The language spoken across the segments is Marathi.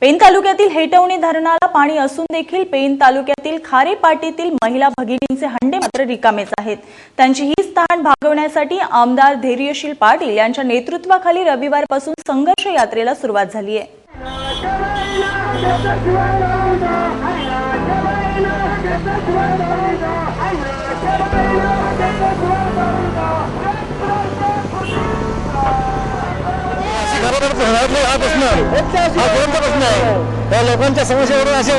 पेन तालुक्यातील हेटवणे धरणाला पाणी असून देखील पेन तालुक्यातील खारेपाटीतील महिला भगिनींचे हंडे मात्र रिकामेच आहेत। त्यांची ही तहान भागवण्यासाठी आमदार धैर्यशील पाटील यांच्या नेतृत्वाखाली रविवारपासून संघर्ष यात्रेला सुरुवात झाली आहे। लोकांच्या समस्यावरून असे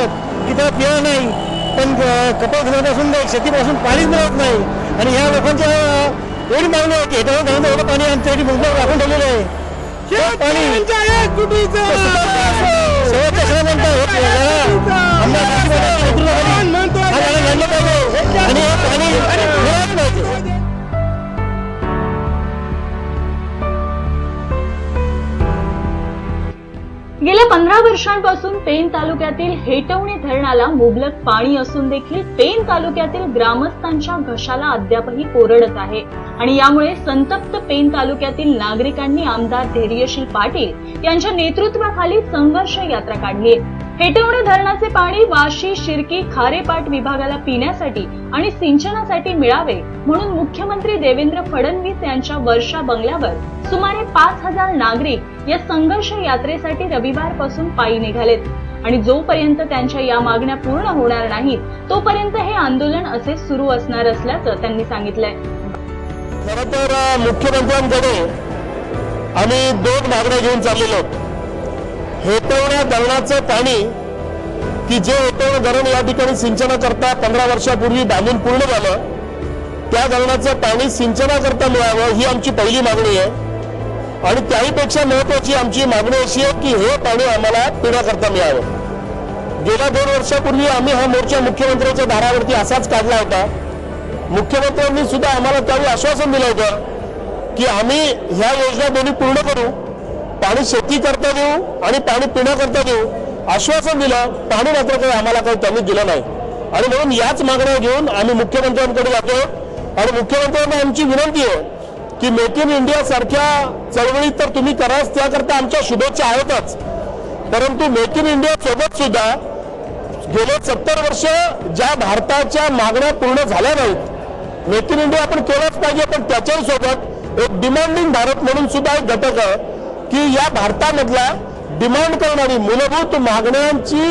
की त्याला पिणं नाही, पण कपडे धुण्यापासून शेतीपासून पाणीच मिळत नाही आणि ह्या लोकांच्या एवढी मागणी आहे की एवढं पाणी आमच्यासाठी मुंबईवर राखून ठेवलेलं आहे। गेल्या 15 वर्षांपासून पेन तालुक्यातील हेटवणे धरणाला मुबलक पाणी असून देखील पेन तालुक्यातील ग्रामस्थांच्या घशाला अद्यापही कोरडच आहे आणि यामुळे संतप्त पेन तालुक्यातील नागरिकांनी आमदार धैर्यशील पाटील यांच्या नेतृत्वाखाली संघर्ष यात्रा काढली आहे। हेटवणे धरणाचे पाणी वाशी, शिर्की, खारेपाट विभागाला पिण्यासाठी आणि सिंचनासाठी मिळावे म्हणून मुख्यमंत्री देवेंद्र फडणवीस यांच्या वर्षा बंगल्यावर सुमारे 5000 नागरिक या संघर्ष यात्रेसाठी रविवारपासून पायी निघालेत आणि जोपर्यंत त्यांच्या या मागण्या पूर्ण होणार नाहीत तोपर्यंत हे आंदोलन असे सुरू असणार असल्याचं त्यांनी सांगितलंय। खरं तर मुख्यमंत्र्यांकडे आम्ही 2 मागण्या घेऊन चाललेलो आहोत। हेटवणे धरणाचं पाणी की जे हेटवणे धरण या ठिकाणी सिंचनाकरता 15 वर्षापूर्वी बांधून पूर्ण झालं, त्या धरणाचं पाणी सिंचनाकरता मिळावं ही आमची पहिली मागणी आहे आणि त्याहीपेक्षा महत्वाची आमची मागणी अशी आहे की हे पाणी आम्हाला पिण्याकरता मिळावं। गेल्या 2 वर्षापूर्वी आम्ही हा मोर्चा मुख्यमंत्र्यांच्या दारावरती असाच काढला होता। मुख्यमंत्र्यांनी सुद्धा आम्हाला त्यावेळी आश्वासन दिलं होतं की आम्ही ह्या योजना दोन्ही पूर्ण करू, पाणी शेती करता देऊ आणि पाणी पिण्याकरता देऊ, आश्वासन दिलं। पाणी मात्र काही आम्हाला काही त्यांनी दिलं नाही आणि म्हणून याच मागण्या घेऊन आम्ही मुख्यमंत्र्यांकडे जातो आणि मुख्यमंत्र्यांना आमची विनंती आहे की मेक इन इंडिया सारख्या चळवळीत तर तुम्ही कराच, त्याकरता आमच्या शुभेच्छा आहेतच, परंतु मेक इन इंडिया सोबत सुद्धा गेले 70 वर्ष ज्या भारताच्या मागण्या पूर्ण झाल्या नाहीत, मेक इन इंडिया आपण केलंच पाहिजे, पण त्याच्याही सोबत एक डिमांडिंग भारत म्हणून सुद्धा एक घटक आहे की या भारतामधल्या डिमांड करणारी मूलभूत मागण्यांची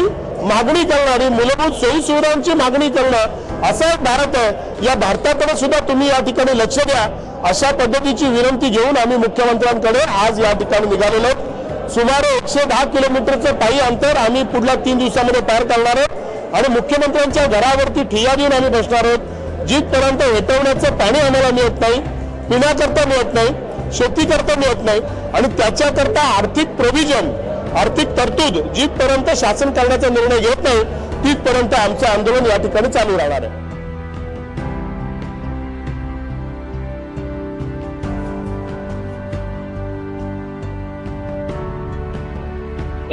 मागणी करणारी, मूलभूत सोयी सुविधांची मागणी करणं असा एक भारत आहे। या भारताकडे सुद्धा तुम्ही या ठिकाणी लक्ष द्या, अशा पद्धतीची विनंती घेऊन आम्ही मुख्यमंत्र्यांकडे आज या ठिकाणी निघालेलो आहोत। सुमारे 110 किलोमीटरचं पायी अंतर आम्ही पुढल्या 3 दिवसामध्ये पार करणार आहोत आणि मुख्यमंत्र्यांच्या घरावरती ठिय्या देऊन आम्ही बसणार आहोत। जिथपर्यंत हेटवण्याचं पाणी आम्हाला मिळत नाही, पिण्याकरता मिळत नाही, शेती करता मिळत नाही आणि त्याच्याकरता आर्थिक प्रोव्हिजन, आर्थिक तरतूद जिथपर्यंत शासन करण्याचा निर्णय घेत नाही तिथपर्यंत आमचं आंदोलन या ठिकाणी चालू राहणार आहे।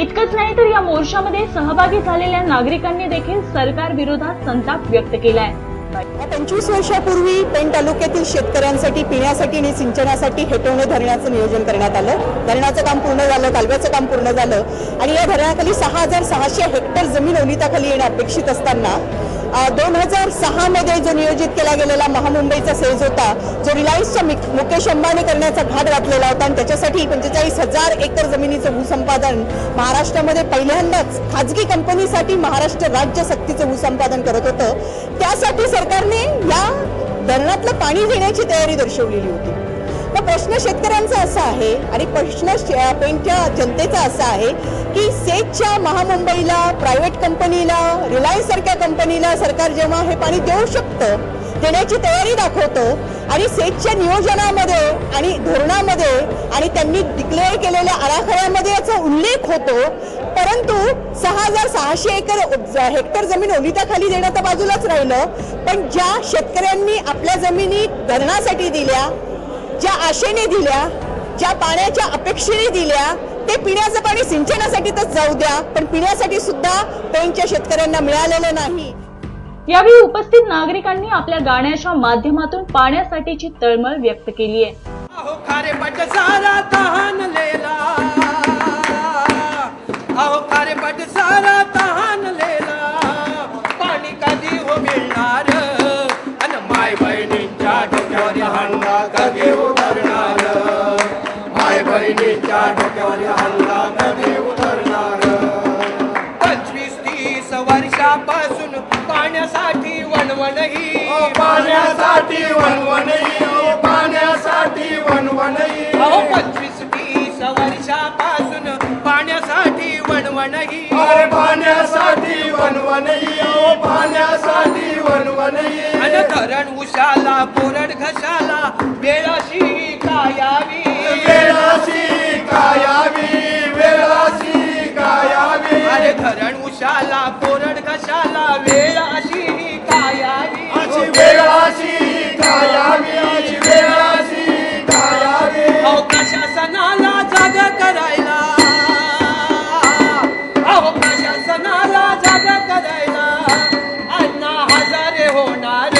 इतकंच नाही तर या मोर्चामध्ये सहभागी झालेल्या नागरिकांनी देखील सरकार विरोधात संताप व्यक्त केलाय। 25 वर्षापूर्वी पेन तालुक्यातील शेतकऱ्यांसाठी पिण्यासाठी आणि सिंचनासाठी हेटवणे धरणाचं नियोजन करण्यात आलं। धरणाचं काम पूर्ण झालं, कालव्याचं काम पूर्ण झालं आणि या धरणाखाली 6600 हेक्टर जमीन ओलिताखाली येणं अपेक्षित असताना 2006 मध्ये जो नियोजित केला गेलेला महामुंबईचा सेज होता, जो रिलायन्सच्या मुकेश अंबानी करण्याचा घाट घातलेला होता आणि त्याच्यासाठी 45,000 एकर जमिनीचं भूसंपादन महाराष्ट्रामध्ये पहिल्यांदाच खाजगी कंपनीसाठी महाराष्ट्र राज्य सक्तीचं भूसंपादन करत होतं। त्यासाठी सरकारने या धरणातलं पाणी देण्याची तयारी दर्शवलेली होती। तर प्रश्न शेतकऱ्यांचा असा आहे आणि प्रश्न पेनच्या जनतेचा असा आहे की सेजच्या महामुंबईला, प्रायव्हेट कंपनीला, रिलायन्स सारख्या कंपनीला सरकार जेव्हा हे पाणी देऊ शकतं, देण्याची तयारी दाखवतं आणि सेजच्या नियोजनामध्ये आणि धोरणामध्ये आणि त्यांनी डिक्लेअर केलेल्या आराखड्यामध्ये याचा उल्लेख होतो, परंतु 6600 हेक्टर जमीन ओलिताखाली देणं तर बाजूलाच राहिलं, पण ज्या शेतकऱ्यांनी आपल्या जमिनी धरणासाठी दिल्या, ज्या आशेने दिल्या, ज्या पाण्याच्या अपेक्षेने दिल्या, ते पिण्याचं पाणी सिंचनासाठी तर जाऊ द्या, पण पिण्यासाठी सुद्धा पेनच्या शेतकऱ्यांना मिळालेलं नाही। यावेळी उपस्थित नागरिकांनी आपल्या गाण्याच्या माध्यमातून पाण्यासाठीची तळमळ व्यक्त केली आहे। अहो खारेपाट सारा तहानलेला पाणी कधी हो मिळणार अन माय बहिणींच्या डोक्यावर हल्ला कधी उतरणार माय बहिणींच्या डोक्यावर हल्ला कधी उतरणार 25-30 वर्षापासून पाण्यासाठी वणवणही पाण्यासाठी वनवनई पाण्यासाठी वनवनई अहो 25-30 वर्षापासून पाण्यासाठी वणवणही अरे पाण्यासाठी वनवनई पाण्यासाठी वनवनई अन धरण उशाला बोरड घशाला वेळाशी कायावी वेळाशी कायावी वेळाशी कायावी अरे धरण उशाला बोरड घशाला वेळाशी कायावी अशी वेळाशी कायावी वेळाशी कायावी अहो प्रशासनाला जागा करायला अहो प्रशासनाला जागा करायला अण्णा हजारे होणार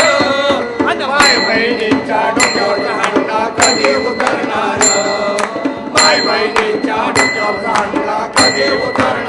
अन माय बहिणीच्या डोक्यावर हंडा कधी उतरणार माय बहिणीच्या डोक्यावर हंडा कधी उतरणार